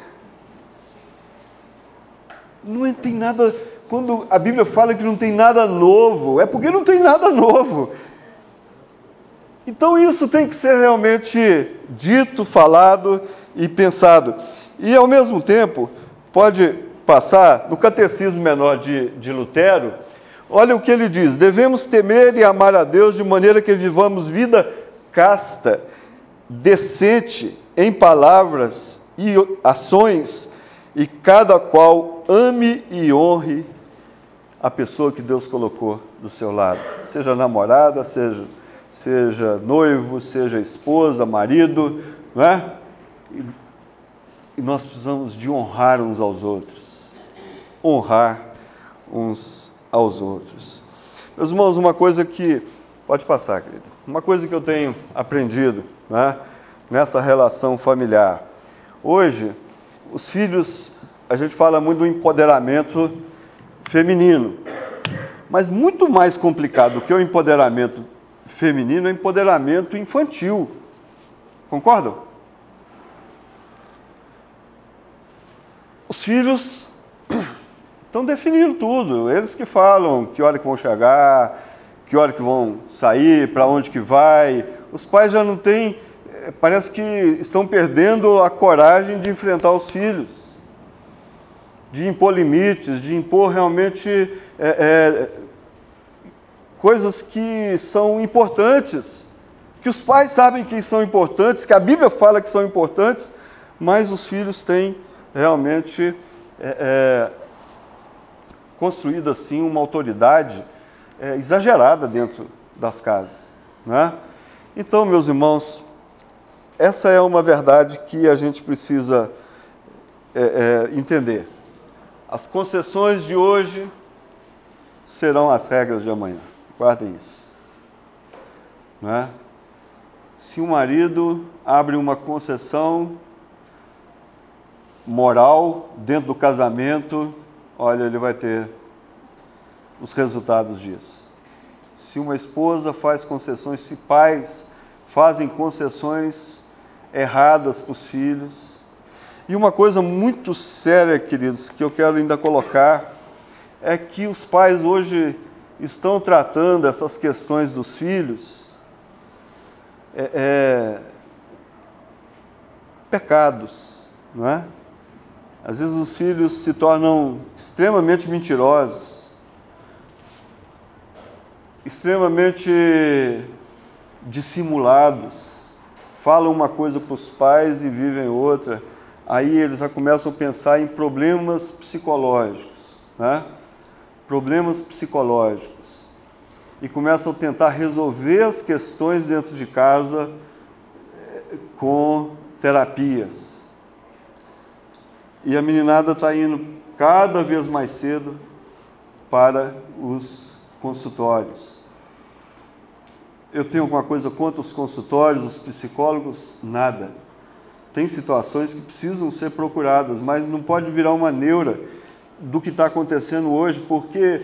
Não tem nada, quando a Bíblia fala que não tem nada novo, é porque não tem nada novo. Então isso tem que ser realmente dito, falado e pensado. E ao mesmo tempo, pode passar no Catecismo Menor de Lutero, olha o que ele diz: devemos temer e amar a Deus de maneira que vivamos vida casta, decente em palavras e ações, e cada qual ame e honre a pessoa que Deus colocou do seu lado, seja namorada, seja noivo, seja esposa, marido, não é? E nós precisamos de honrar uns aos outros, honrar uns aos outros. Meus irmãos, uma coisa que, pode passar, querida, uma coisa que eu tenho aprendido, né, nessa relação familiar. Hoje, os filhos, a gente fala muito do empoderamento feminino, mas muito mais complicado do que o empoderamento feminino é o empoderamento infantil. Concordam? Os filhos estão definindo tudo, eles que falam que hora que vão chegar, que hora que vão sair, para onde que vai. Os pais já não têm, parece que estão perdendo a coragem de enfrentar os filhos, de impor limites, de impor realmente coisas que são importantes, que os pais sabem que são importantes, que a Bíblia fala que são importantes, mas os filhos têm realmente construído assim uma autoridade exagerada dentro das casas, né? Então, meus irmãos, essa é uma verdade que a gente precisa entender. As concessões de hoje serão as regras de amanhã. Guardem isso. Não é? Se o marido abre uma concessão moral dentro do casamento, olha, ele vai ter os resultados disso. Se uma esposa faz concessões, se pais fazem concessões erradas para os filhos. E uma coisa muito séria, queridos, que eu quero ainda colocar, é que os pais hoje estão tratando essas questões dos filhos pecados, não é? Às vezes os filhos se tornam extremamente mentirosos, extremamente dissimulados, falam uma coisa para os pais e vivem outra. Aí eles já começam a pensar em problemas psicológicos, né? Problemas psicológicos. E começam a tentar resolver as questões dentro de casa com terapias. E a meninada está indo cada vez mais cedo para os consultórios. Eu tenho alguma coisa contra os consultórios, os psicólogos? Nada. tem situações que precisam ser procuradas, mas não pode virar uma neura do que está acontecendo hoje, porque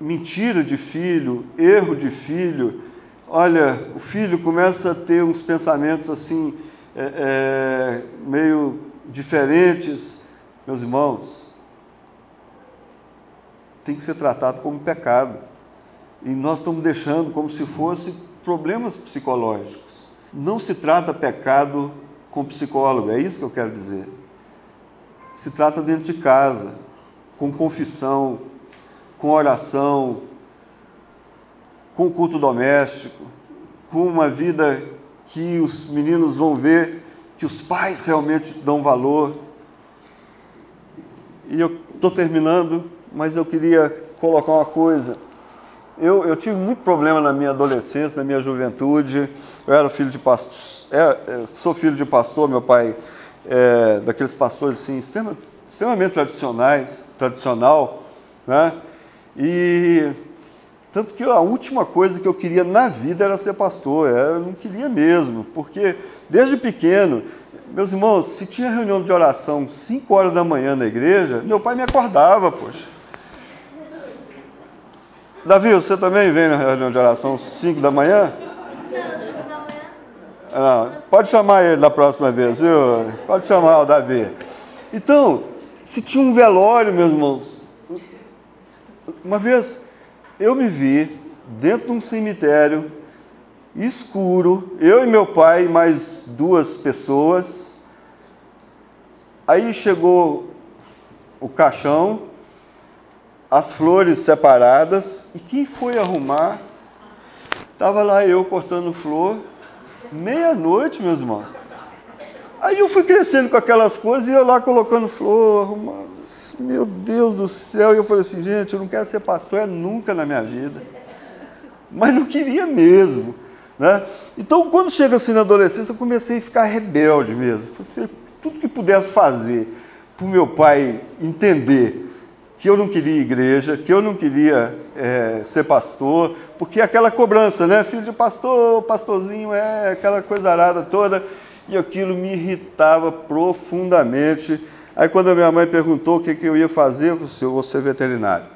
mentira de filho, erro de filho, olha, o filho começa a ter uns pensamentos assim, meio diferentes. Meus irmãos, tem que ser tratado como pecado. E nós estamos deixando como se fosse problemas psicológicos. Não se trata pecado com psicólogo, é isso que eu quero dizer. Se trata dentro de casa, com confissão, com oração, com culto doméstico, com uma vida que os meninos vão ver que os pais realmente dão valor. E eu estou terminando, mas eu queria colocar uma coisa. Eu tive muito problema na minha adolescência, na minha juventude. Eu era filho de pastor, sou filho de pastor, meu pai é daqueles pastores assim, extremamente tradicional, né? E tanto que a última coisa que eu queria na vida era ser pastor, eu não queria mesmo, porque desde pequeno, meus irmãos, se tinha reunião de oração 5 horas da manhã na igreja, meu pai me acordava, poxa. Davi, você também vem na reunião de oração 5 da manhã? Não, pode chamar ele da próxima vez, viu? Pode chamar o Davi. Então, se tinha um velório, meus irmãos, uma vez eu me vi dentro de um cemitério escuro, eu e meu pai e mais 2 pessoas. Aí chegou o caixão, as flores separadas, e quem foi arrumar? Estava lá eu cortando flor, meia-noite, meus irmãos. Aí eu fui crescendo com aquelas coisas e eu lá colocando flor, arrumando. Meu Deus do céu, e eu falei assim, gente, eu não quero ser pastor nunca na minha vida. Mas não queria mesmo, né? Então, quando chega assim na adolescência, eu comecei a ficar rebelde mesmo. Tudo que pudesse fazer para o meu pai entender que eu não queria igreja, que eu não queria ser pastor, porque aquela cobrança, né? Filho de pastor, pastorzinho, aquela coisa arada toda, e aquilo me irritava profundamente. Aí quando a minha mãe perguntou o que eu ia fazer, eu falei assim, eu vou ser veterinário.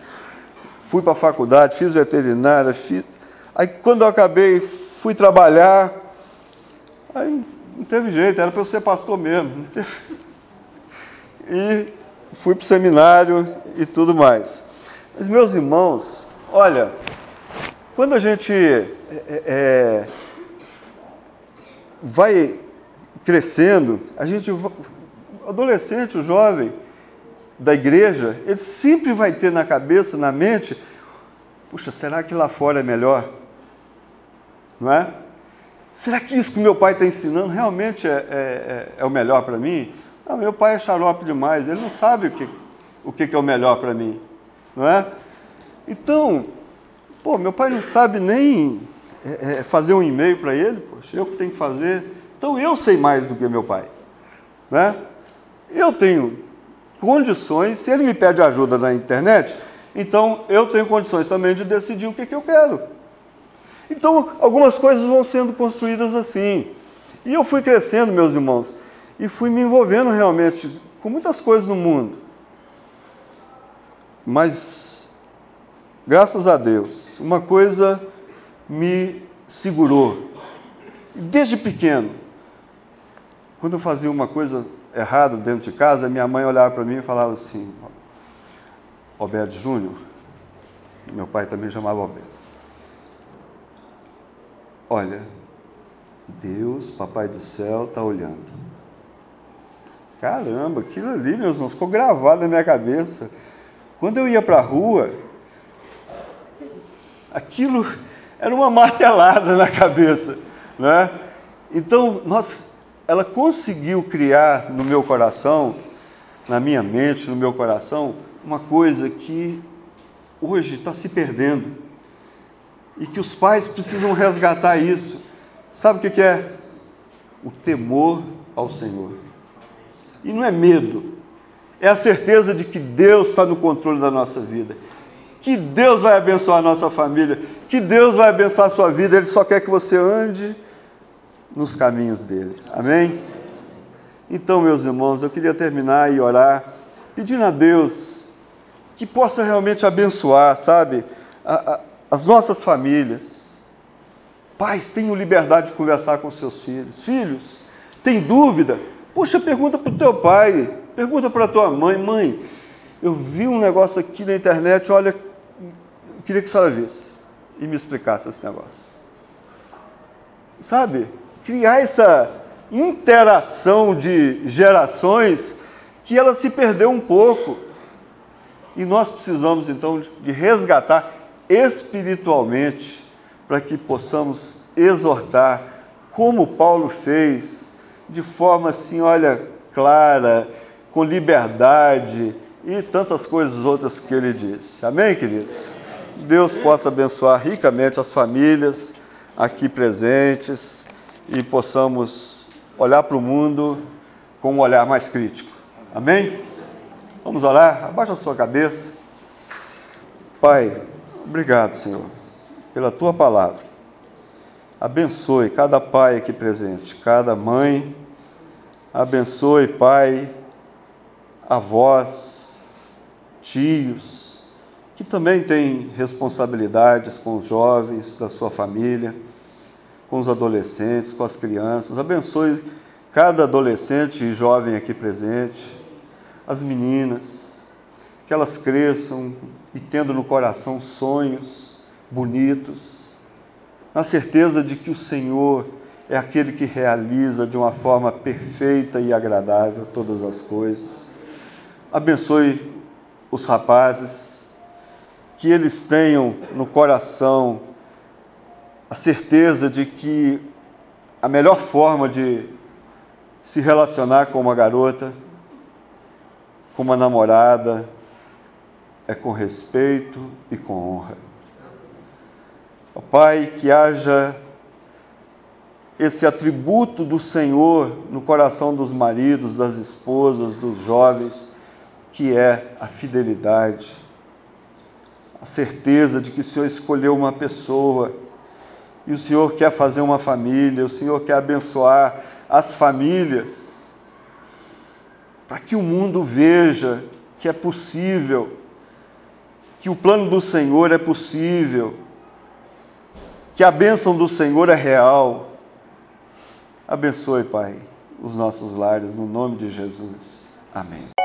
Fui para a faculdade, fiz veterinária, aí quando eu acabei, fui trabalhar, aí não teve jeito, era para eu ser pastor mesmo. E fui para o seminário e tudo mais. Mas, meus irmãos, olha, quando a gente vai crescendo, o adolescente, o jovem da igreja, ele sempre vai ter na cabeça, na mente, puxa, será que lá fora é melhor? Não é? Será que isso que meu pai está ensinando realmente é o melhor para mim? Não, meu pai é xarope demais, ele não sabe o que é o melhor para mim, não é? Então, meu pai não sabe nem fazer um e-mail para ele, poxa, eu que tenho que fazer. Então eu sei mais do que meu pai, né? Eu tenho condições, se ele me pede ajuda na internet, então eu tenho condições também de decidir o que eu quero. Então, algumas coisas vão sendo construídas assim. E eu fui crescendo, meus irmãos, e fui me envolvendo realmente com muitas coisas no mundo. Mas, graças a Deus, uma coisa me segurou. Desde pequeno, quando eu fazia uma coisa errada dentro de casa, minha mãe olhava para mim e falava assim, Alberto Júnior, meu pai também chamava Alberto, olha, Deus, Papai do Céu, está olhando. Caramba, aquilo ali, meus irmãos, ficou gravado na minha cabeça. Quando eu ia para a rua, aquilo era uma martelada na cabeça, né? Então, ela conseguiu criar no meu coração, na minha mente, no meu coração, uma coisa que hoje está se perdendo e que os pais precisam resgatar isso. Sabe o que é? O temor ao Senhor. E não é medo, é a certeza de que Deus está no controle da nossa vida, que Deus vai abençoar a nossa família, que Deus vai abençoar a sua vida, Ele só quer que você ande nos caminhos dele. Amém? Então, meus irmãos, eu queria terminar e orar, pedindo a Deus que possa realmente abençoar, sabe, as nossas famílias. Pais, tenham liberdade de conversar com seus filhos. Filhos, tem dúvida? Puxa, pergunta para o teu pai, pergunta para a tua mãe. Mãe, eu vi um negócio aqui na internet, olha, eu queria que a senhora visse e me explicasse esse negócio. Sabe, criar essa interação de gerações que ela se perdeu um pouco. E nós precisamos, então, de resgatar espiritualmente para que possamos exortar, como Paulo fez, de forma assim, olha, clara, com liberdade e tantas coisas outras que ele disse. Amém, queridos? Deus possa abençoar ricamente as famílias aqui presentes e possamos olhar para o mundo com um olhar mais crítico. Amém? Vamos orar? Abaixa a sua cabeça. Pai, obrigado, Senhor, pela Tua palavra. Abençoe cada pai aqui presente, cada mãe. Abençoe, Pai, avós, tios, que também têm responsabilidades com os jovens da sua família, com os adolescentes, com as crianças. Abençoe cada adolescente e jovem aqui presente, as meninas, que elas cresçam e tendo no coração sonhos bonitos, na certeza de que o Senhor é aquele que realiza de uma forma perfeita e agradável todas as coisas. Abençoe os rapazes, que eles tenham no coração a certeza de que a melhor forma de se relacionar com uma garota, com uma namorada, é com respeito e com honra. Ó Pai, que haja esse atributo do Senhor no coração dos maridos, das esposas, dos jovens, que é a fidelidade, a certeza de que o Senhor escolheu uma pessoa e o Senhor quer fazer uma família, o Senhor quer abençoar as famílias, para que o mundo veja que é possível, que o plano do Senhor é possível, que a bênção do Senhor é real. Abençoe, Pai, os nossos lares, no nome de Jesus. Amém.